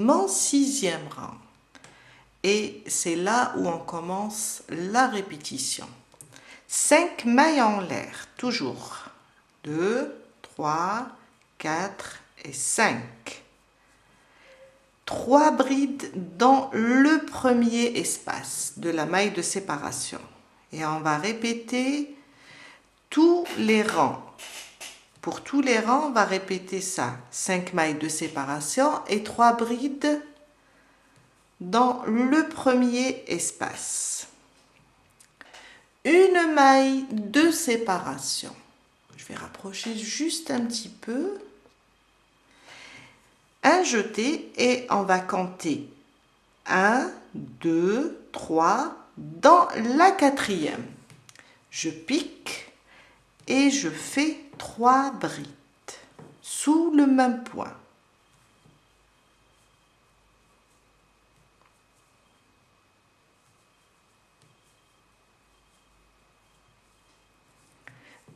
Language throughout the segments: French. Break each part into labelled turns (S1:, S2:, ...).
S1: mon 6e rang. Et c'est là où on commence la répétition. 5 mailles en l'air, toujours. 2, 3, 4 et 5. 3 brides dans le premier espace de la maille de séparation. Et on va répéter tous les rangs. Pour tous les rangs, on va répéter ça. 5 mailles de séparation et 3 brides dans le premier espace. Une maille de séparation. Je vais rapprocher juste un petit peu. Un jeté et on va compter 1, 2, 3 dans la 4e. Je pique et je fais 3 brides sous le même point.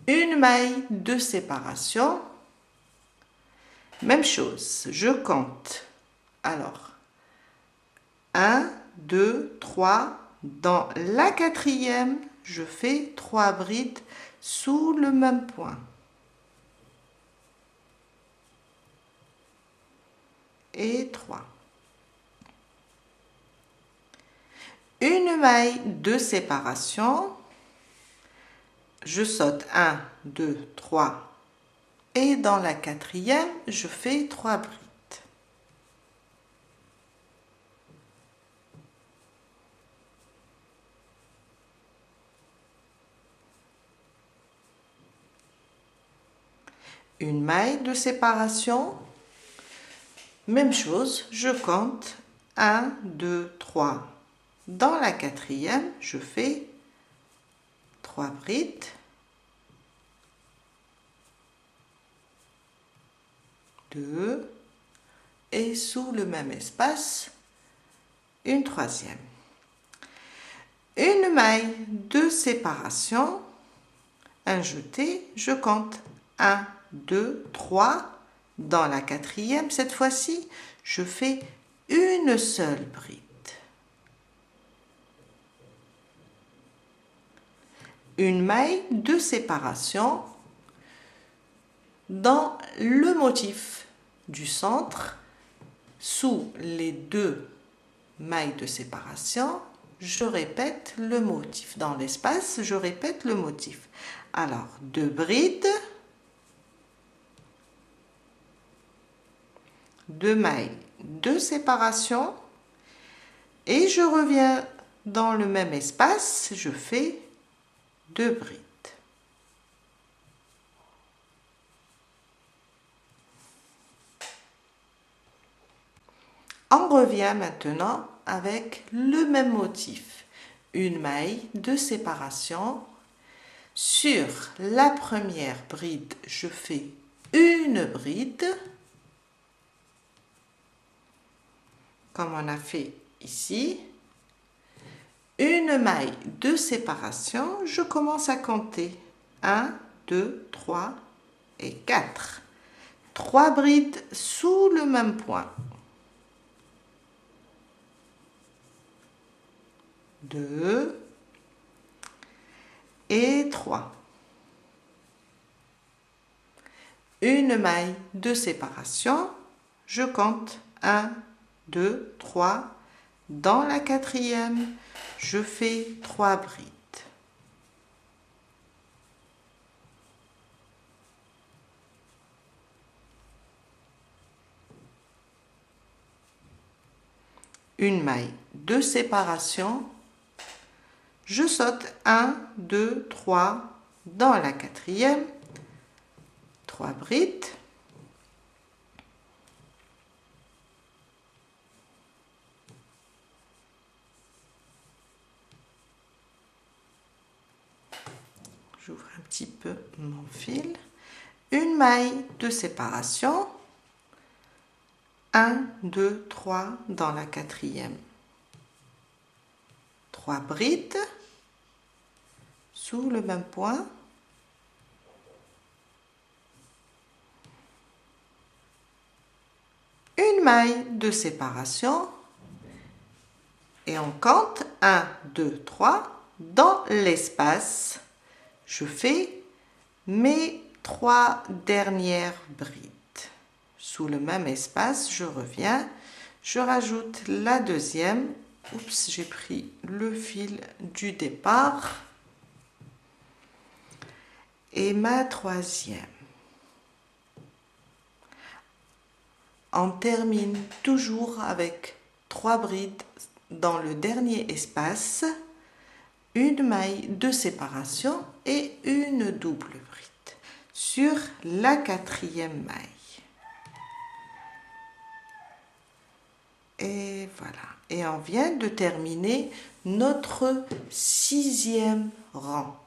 S1: Une maille de séparation. Même chose, je compte. Alors, 1, 2, 3. Dans la 4e, je fais 3 brides sous le même point. Et 3. Une maille de séparation. Je saute 1, 2, 3. Et dans la 4e, je fais 3 brides. Une maille de séparation. Même chose, je compte 1, 2, 3. Dans la 4e, je fais 3 brides. 2 et sous le même espace, une 3e. Une maille de séparation, un jeté, je compte 1, 2, 3. Dans la 4e, cette fois-ci, je fais une seule bride. Une maille de séparation dans le motif du centre, sous les 2 mailles de séparation, je répète le motif. Dans l'espace, je répète le motif. Alors, 2 brides, 2 mailles de séparation et je reviens dans le même espace, je fais 2 brides. On revient maintenant avec le même motif. Une maille de séparation. Sur la première bride, je fais une bride, comme on a fait ici. Une maille de séparation, je commence à compter 1, 2, 3 et 4. 3 brides sous le même point. 2 et 3. Une maille de séparation, je compte 1, 2, 3. Dans la 4e, je fais 3 brides. Une maille de séparation, je saute 1, 2, 3 dans la 4e, 3 brides. J'ouvre un petit peu mon fil. Une maille de séparation. 1, 2, 3 dans la 4e. 3 brides sous le même point. une maille de séparation et on compte 1, 2, 3. Dans l'espace, je fais mes 3 dernières brides. Sous le même espace, je reviens, je rajoute la deuxième. Oups, j'ai pris le fil du départ. Et ma troisième. On termine toujours avec 3 brides dans le dernier espace, une maille de séparation et une double bride sur la 4e maille. Et voilà. Et on vient de terminer notre 6e rang.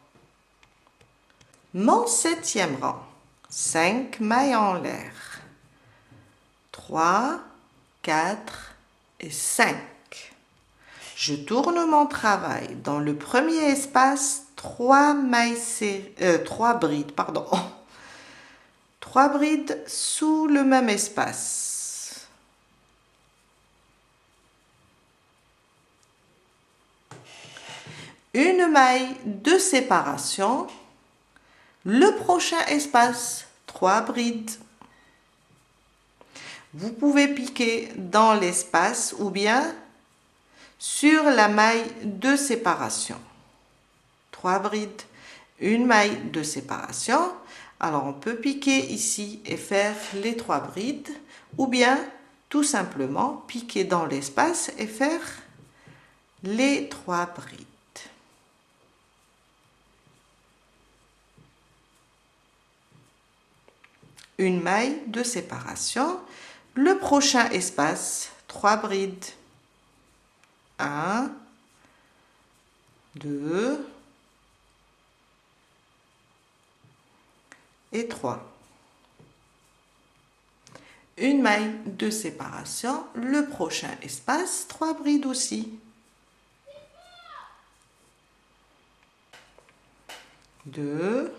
S1: Mon 7e rang, 5 mailles en l'air, 3, 4 et 5. Je tourne mon travail dans le premier espace, 3 brides, 3 brides sous le même espace. Une maille de séparation. Le prochain espace, 3 brides. Vous pouvez piquer dans l'espace ou bien sur la maille de séparation. 3 brides, une maille de séparation. Alors on peut piquer ici et faire les 3 brides ou bien tout simplement piquer dans l'espace et faire les 3 brides. Une maille de séparation. Le prochain espace, 3 brides. 1, 2 et 3. Une maille de séparation. Le prochain espace, 3 brides aussi. 2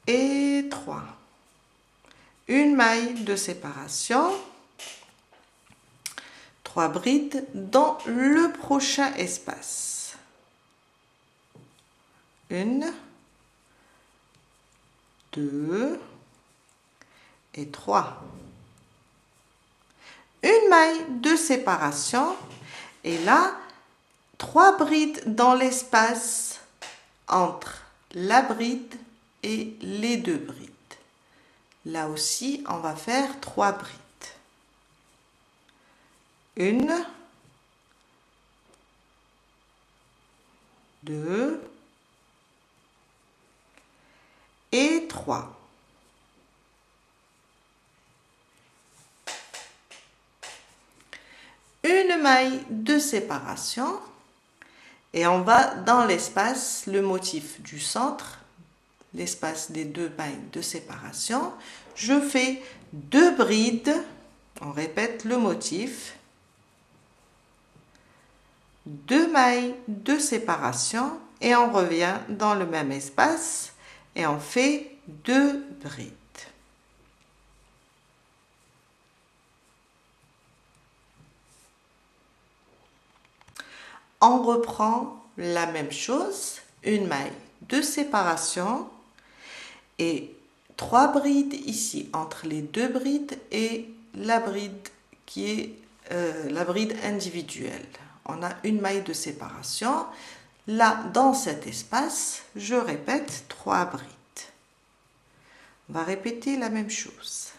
S1: et 3. Une maille de séparation. 3 brides dans le prochain espace. 1, 2 et 3. Une maille de séparation et là, 3 brides dans l'espace entre la bride et les 2 brides. Là aussi, on va faire 3 brides. 1, 2 et 3. Une maille de séparation et on va dans l'espace, le motif du centre, l'espace des 2 mailles de séparation. Je fais 2 brides, on répète le motif. 2 mailles de séparation et on revient dans le même espace et on fait 2 brides. On reprend la même chose, une maille de séparation et 3 brides ici entre les 2 brides et la bride qui est la bride individuelle. On a une maille de séparation. Là, dans cet espace, je répète 3 brides. On va répéter la même chose.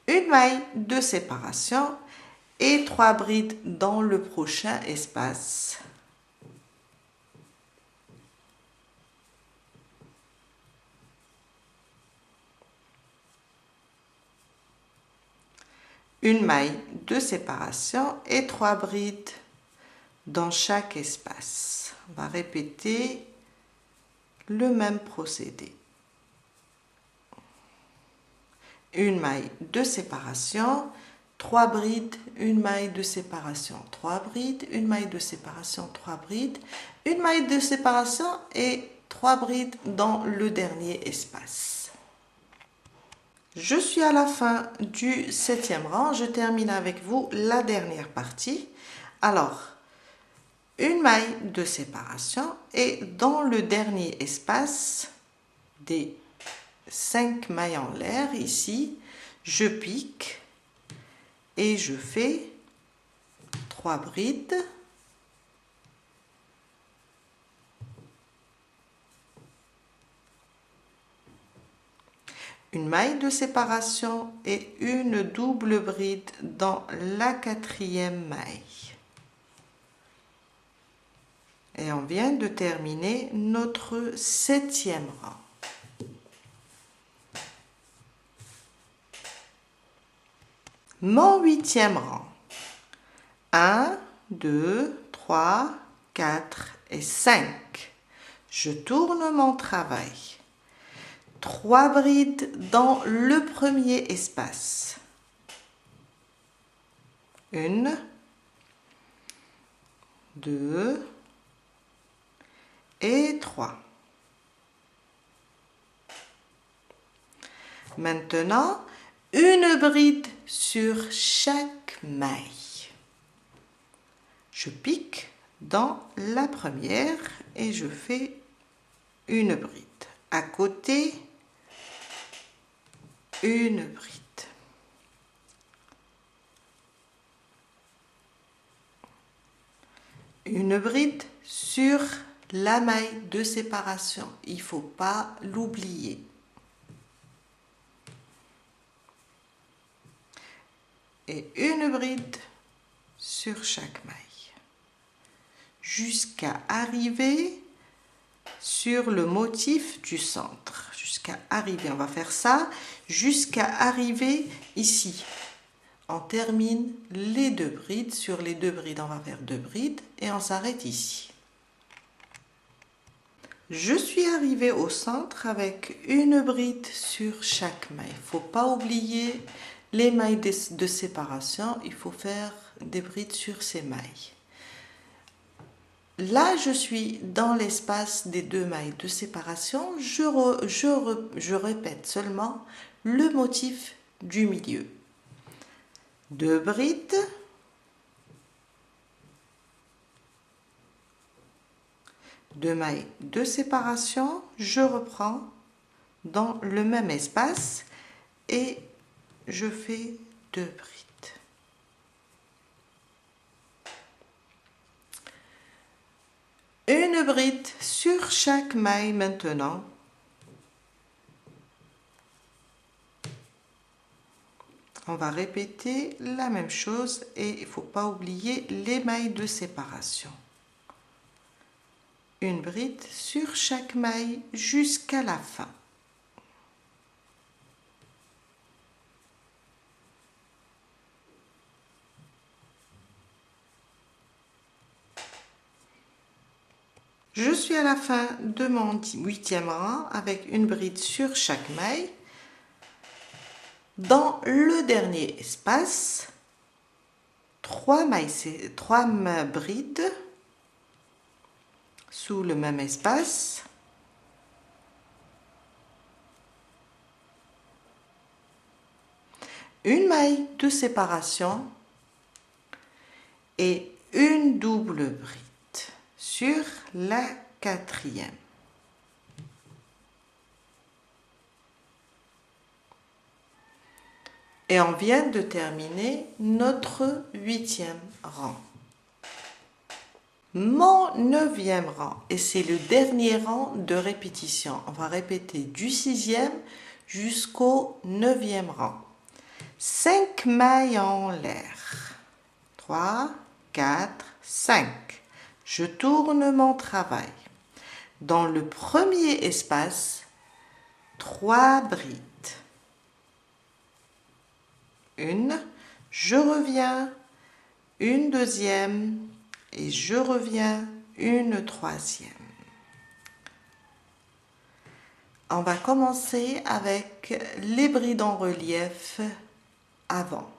S1: Une maille de séparation et 3 brides dans le prochain espace. Une maille de séparation et 3 brides dans chaque espace. On va répéter le même procédé. Une maille de séparation, 3 brides, une maille de séparation, 3 brides, une maille de séparation, 3 brides, une maille de séparation et 3 brides dans le dernier espace. Je suis à la fin du 7e rang, je termine avec vous la dernière partie. Alors, une maille de séparation et dans le dernier espace des 5 mailles en l'air, ici, je pique et je fais 3 brides. Une maille de séparation et une double bride dans la 4e maille. Et on vient de terminer notre 7e rang. Mon 8e rang. 1, 2, 3, 4 et 5. Je tourne mon travail. 3 brides dans le premier espace. 1, 2 et 3. Maintenant, une bride sur chaque maille. Je pique dans la première et je fais une bride. À côté, une bride. Une bride sur la maille de séparation. Il ne faut pas l'oublier. Et une bride sur chaque maille. Jusqu'à arriver sur le motif du centre. Jusqu'à arriver, on va faire ça, jusqu'à arriver ici. On termine les 2 brides. Sur les 2 brides, on va faire 2 brides et on s'arrête ici. Je suis arrivée au centre avec une bride sur chaque maille. Il ne faut pas oublier les mailles de séparation. Il faut faire des brides sur ces mailles. Là, je suis dans l'espace des 2 mailles de séparation. Je répète seulement le motif du milieu. 2 brides. 2 mailles de séparation. Je reprends dans le même espace et je fais 2 brides. Une bride sur chaque maille maintenant. On va répéter la même chose et il ne faut pas oublier les mailles de séparation. Une bride sur chaque maille jusqu'à la fin. Je suis à la fin de mon 8e rang avec une bride sur chaque maille. Dans le dernier espace, 3 brides sous le même espace. Une maille de séparation et une double bride sur la 4e. Et on vient de terminer notre 8e rang. Mon 9e rang, et c'est le dernier rang de répétition. On va répéter du 6e jusqu'au 9e rang. 5 mailles en l'air. 3, 4, 5. Je tourne mon travail. Dans le premier espace, 3 brides. Une, je reviens, une deuxième et je reviens une troisième. On va commencer avec les brides en relief avant.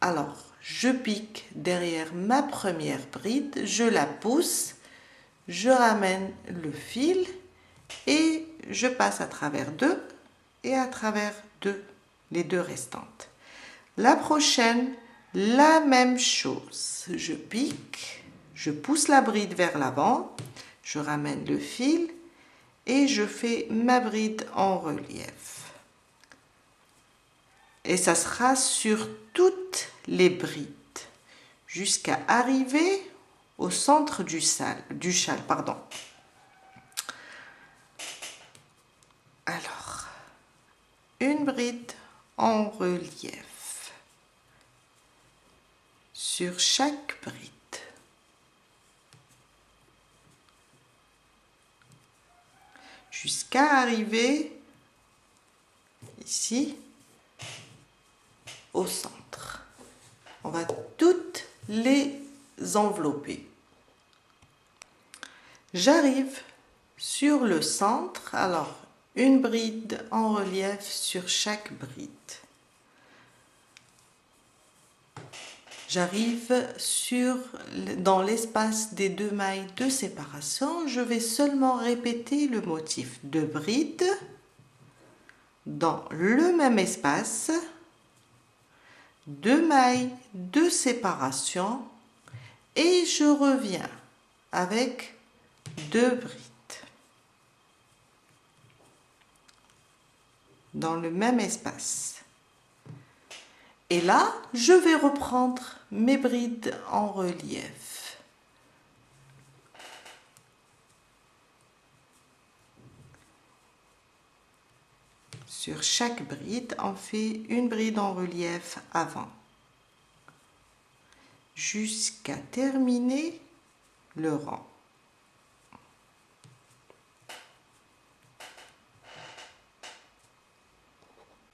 S1: Alors, je pique derrière ma première bride, je la pousse, je ramène le fil et je passe à travers 2 et à travers 2, les 2 restantes. La prochaine, la même chose. Je pique, je pousse la bride vers l'avant, je ramène le fil et je fais ma bride en relief. Et ça sera sur toutes les brides jusqu'à arriver au centre du châle. Alors, une bride en relief sur chaque bride. Jusqu'à arriver ici au centre. On va toutes les envelopper. J'arrive sur le centre, alors une bride en relief sur chaque bride. J'arrive dans l'espace des 2 mailles de séparation, je vais seulement répéter le motif de bride dans le même espace, 2 mailles de séparation et je reviens avec 2 brides dans le même espace. Et là, je vais reprendre mes brides en relief. Sur chaque bride, on fait une bride en relief avant, jusqu'à terminer le rang.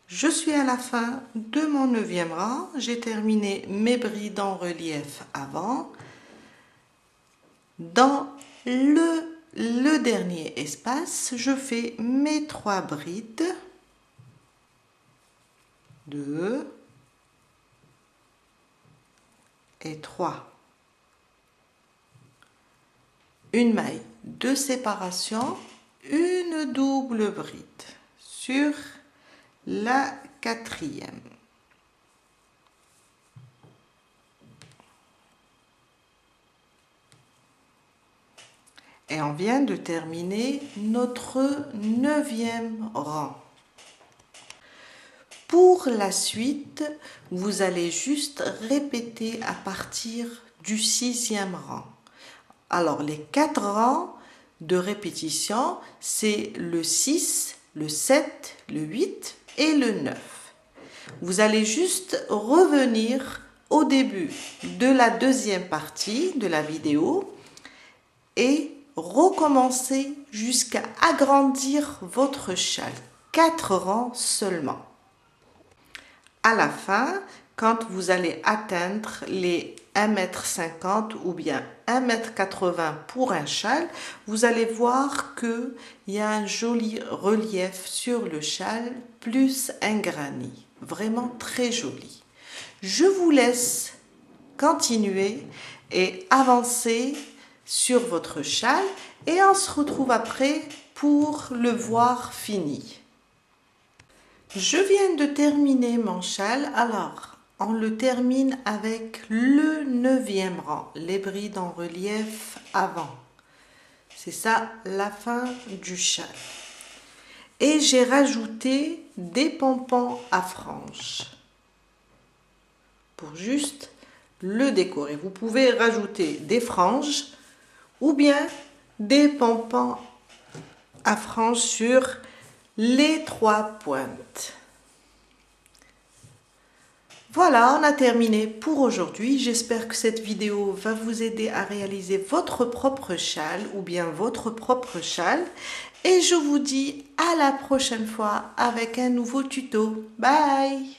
S1: Je suis à la fin de mon 9e rang, j'ai terminé mes brides en relief avant. Dans le dernier espace, je fais mes 3 brides, 2 et 3. Une maille de séparation, une double bride sur la 4e. Et on vient de terminer notre 9e rang. Pour la suite, vous allez juste répéter à partir du 6e rang. Alors, les 4 rangs de répétition, c'est le 6, le 7, le 8 et le 9. Vous allez juste revenir au début de la 2e partie de la vidéo et recommencer jusqu'à agrandir votre châle. 4 rangs seulement. À la fin, quand vous allez atteindre les 1,50 m ou bien 1,80 m pour un châle, vous allez voir qu'il y a un joli relief sur le châle, plus un granit. Vraiment très joli. Je vous laisse continuer et avancer sur votre châle et on se retrouve après pour le voir fini. Je viens de terminer mon châle, alors on le termine avec le 9e rang, les brides en relief avant. C'est ça la fin du châle. Et j'ai rajouté des pompons à franges pour juste le décorer. Vous pouvez rajouter des franges ou bien des pompons à franges sur les 3 pointes. Voilà, on a terminé pour aujourd'hui. J'espère que cette vidéo va vous aider à réaliser votre propre châle ou bien votre propre châle. Et je vous dis à la prochaine fois avec un nouveau tuto. Bye!